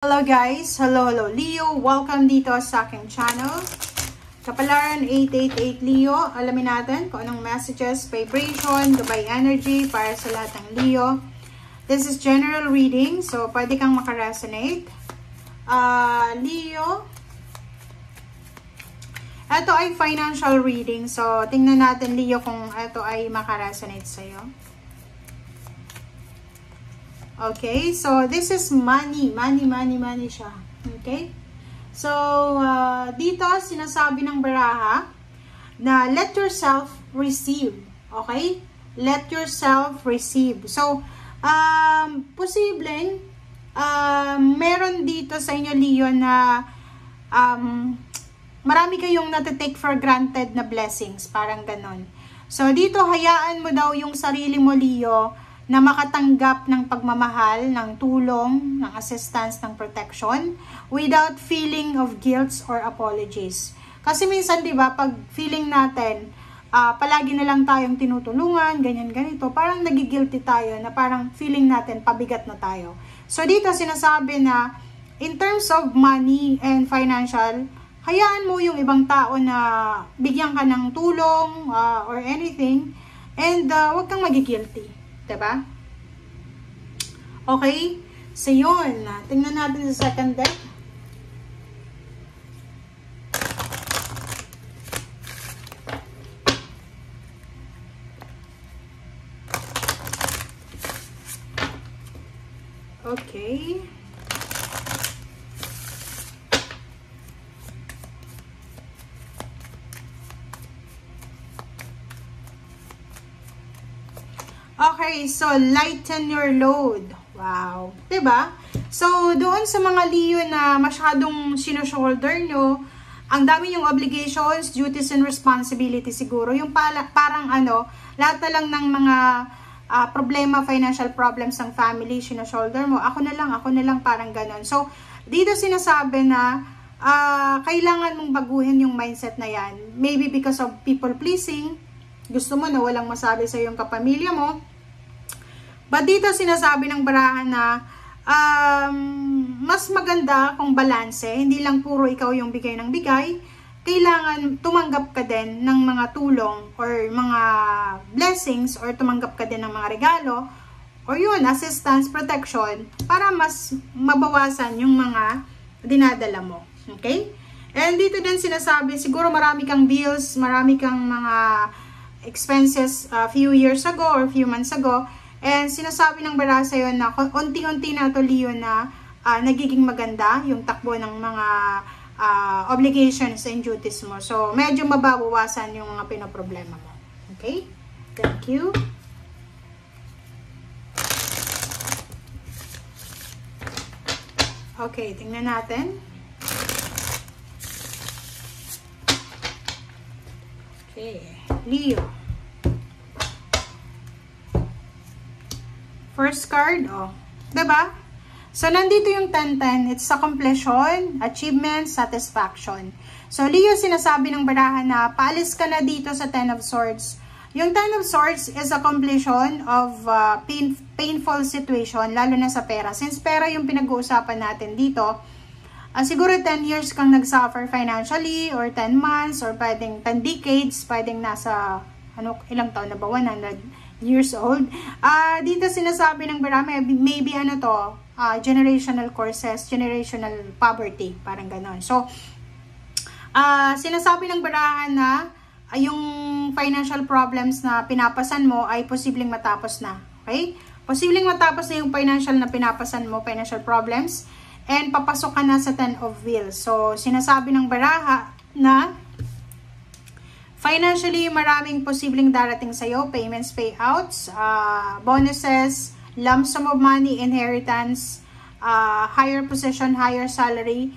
Hello guys! Hello Leo! Welcome dito sa aking channel. Kapalaran 888 Leo. Alamin natin kung anong messages, vibration, Dubai energy para sa lahat ng Leo. This is general reading, so pwede kang makaresonate. Leo, ito ay financial reading, so tingnan natin Leo kung ito ay makaresonate sa'yo. Okay, so this is money siya. Okay? So, dito sinasabi ng baraha na let yourself receive. Okay? Let yourself receive. So, posibleng meron dito sa inyo, Leo, na marami kayong natitake for granted na blessings. Parang ganon. So, dito hayaan mo daw yung sarili mo, Leo, na makatanggap ng pagmamahal, ng tulong, ng assistance, ng protection without feeling of guilt or apologies. Kasi minsan, di ba, pag feeling natin, palagi na lang tayong tinutulungan, ganyan-ganito, parang nagigilty tayo na parang feeling natin pabigat na tayo. So, dito sinasabi na in terms of money and financial, hayaan mo yung ibang tao na bigyan ka ng tulong or anything and huwag kang magigilty. Diba? Okay? So, yun. Tingnan natin sa second deck. Okay. Okay, so lighten your load. Wow. Diba? So, doon sa mga Leo na masyadong sino-shoulder nyo, ang dami yung obligations, duties, and responsibilities siguro. Yung parang lahat na lang ng mga problema, financial problems ng family, sino-shoulder mo. Ako na lang, parang ganon. So, dito sinasabi na kailangan mong baguhin yung mindset na yan. Maybe because of people pleasing, gusto mo na walang masabi sa iyong kapamilya mo. But dito sinasabi ng baraha na mas maganda kung balanse, hindi lang puro ikaw yung bigay ng bigay. Kailangan tumanggap ka din ng mga tulong or mga blessings or tumanggap ka din ng mga regalo or yun, assistance, protection para mas mabawasan yung mga dinadala mo. Okay? And dito din sinasabi, siguro marami kang bills, marami kang mga expenses a few years ago or few months ago. And sinasabi ng baraha sa'yo na unti-unti na ito, Leo, na nagiging maganda yung takbo ng mga obligations and duties mo. So, medyo mababawasan yung mga pinoproblema mo. Okay? Thank you. Okay, tingnan natin. Okay, Leo. First card, diba? So, nandito yung 10-10. It's a completion, achievement, satisfaction. So, Leo, sinasabi ng baraha na paalis ka na dito sa 10 of Swords. Yung 10 of Swords is a completion of painful situation, lalo na sa pera. Since pera yung pinag-uusapan natin dito, siguro 10 years kang nag-suffer financially, or 10 months, or pwedeng 10 decades, pwedeng nasa, ilang taon na ba? 100 years old. Dito sinasabi ng baraha, maybe generational curses, generational poverty, parang ganon. So, sinasabi ng baraha na yung financial problems na pinapasan mo ay posibleng matapos na. Okay? Posibleng matapos na yung financial na pinapasan mo, financial problems, and papasok ka na sa 10 of Wheels. So, sinasabi ng baraha na financially, maraming posibleng darating sa'yo, payments, payouts, bonuses, lump sum of money, inheritance, higher position, higher salary.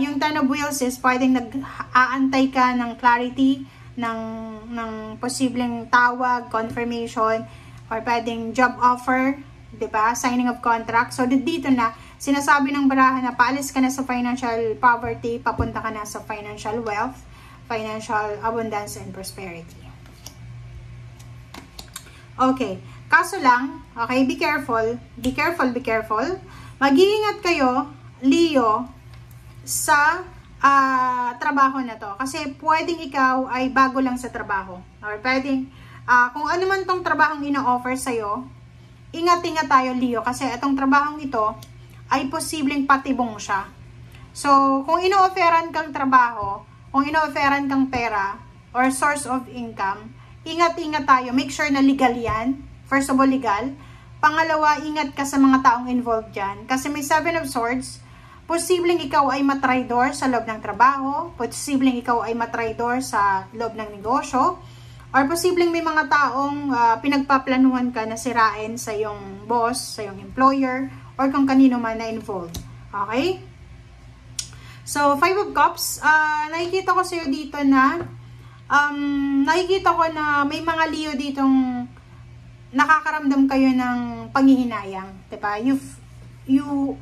Yung 10 of Wheels is pwedeng nag-aantay ka ng clarity, ng posibleng tawag, confirmation, or pwedeng job offer, diba? Signing of contract. So, dito na, sinasabi ng baraha na paalis ka na sa financial poverty, papunta ka na sa financial wealth, financial abundance and prosperity. Okay. Kaso lang, okay, be careful. Be careful. Mag-iingat kayo Leo, sa trabaho na to. Kasi pwedeng ikaw ay bago lang sa trabaho. Or pwedeng, kung ano man tong trabahong ino-offer sa'yo, ingat-ingat tayo, Leo. Kasi itong trabahong ito ay posibleng patibong siya. So, kung ino-offeran kang trabaho, kung ino-offeran kang pera, or source of income, ingat-ingat tayo. Make sure na legal yan. First of all, legal. Pangalawa, ingat ka sa mga taong involved dyan. Kasi may 7 of Swords, posibleng ikaw ay matraidor sa loob ng trabaho, posibleng ikaw ay matraidor sa loob ng negosyo, or posibleng may mga taong pinagpaplanuhan ka na sirain sa iyong boss, sa iyong employer, or kung kanino man na involved. Okay? So, 5 of Cups, nakikita ko sa'yo dito na, nakikita ko na may mga Leo ditong nakakaramdam kayo ng panghihinayang. Diba? You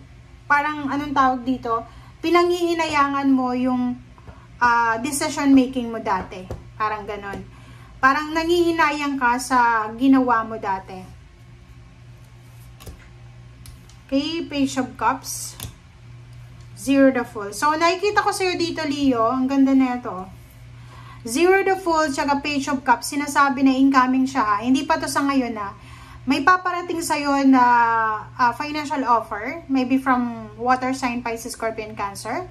parang anong tawag dito, pinanghihinayangan mo yung decision making mo dati. Parang ganon. Parang nanghihinayang ka sa ginawa mo dati. Okay, Page of Cups. 0 the Fool. So, nakikita ko sa'yo dito, Leo, ang ganda na ito. 0 the Fool, tsaka Page of Cups, sinasabi na incoming siya. Hindi pa to sa ngayon na. May paparating sa'yo na financial offer, maybe from water sign, Pisces, Scorpion, Cancer.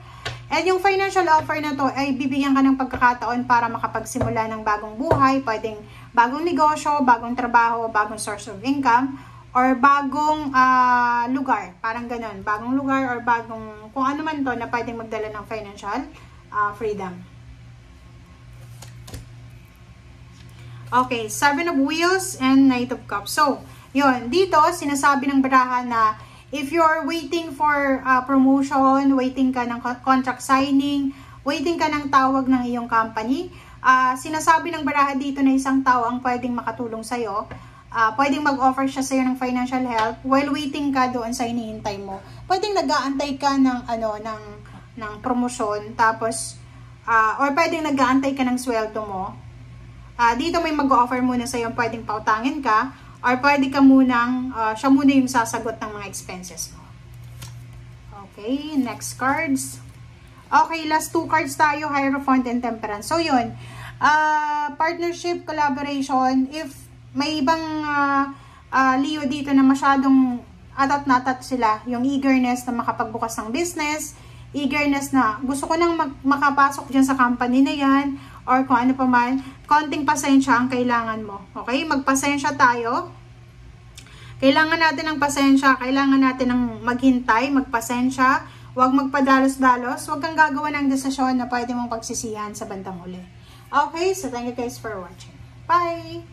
And yung financial offer na to ay bibigyan ka ng pagkakataon para makapagsimula ng bagong buhay, pwedeng bagong negosyo, bagong trabaho, bagong source of income, or bagong lugar, parang ganun, bagong lugar or bagong, kung ano man to na pwedeng magdala ng financial freedom. Okay, 7 of Wheels and Knight of Cups. So, yun, dito sinasabi ng baraha na if you're waiting for promotion, waiting ka ng contract signing, waiting ka ng tawag ng iyong company, sinasabi ng baraha dito na isang tao ang pwedeng makatulong sa'yo. Pwedeng mag-offer siya sa'yo ng financial help while waiting ka doon sa hinihintay mo. Pwedeng nag-aantay ka ng, ng promosyon, tapos, or pwedeng nag-aantay ka ng sweldo mo. Dito may mag-offer muna sa'yo, pwedeng pautangin ka, or pwede ka munang, siya muna yung sasagot ng mga expenses mo. Okay, next cards. Okay, last 2 cards tayo, Hierophant and Temperance. So, yun, partnership, collaboration, if may ibang Leo dito na masyadong atat na atat sila, yung eagerness na makapagbukas ng business, eagerness na gusto ko nang makapasok dyan sa company na yan, or kung ano pa man, konting pasensya ang kailangan mo. Okay? Magpasensya tayo. Kailangan natin ng pasensya, kailangan natin ng maghintay, magpasensya, huwag magpadalos-dalos, huwag kang gagawa ng desisyon na pwede mong pagsisihan sa bandang uli. Okay? So, thank you guys for watching. Bye!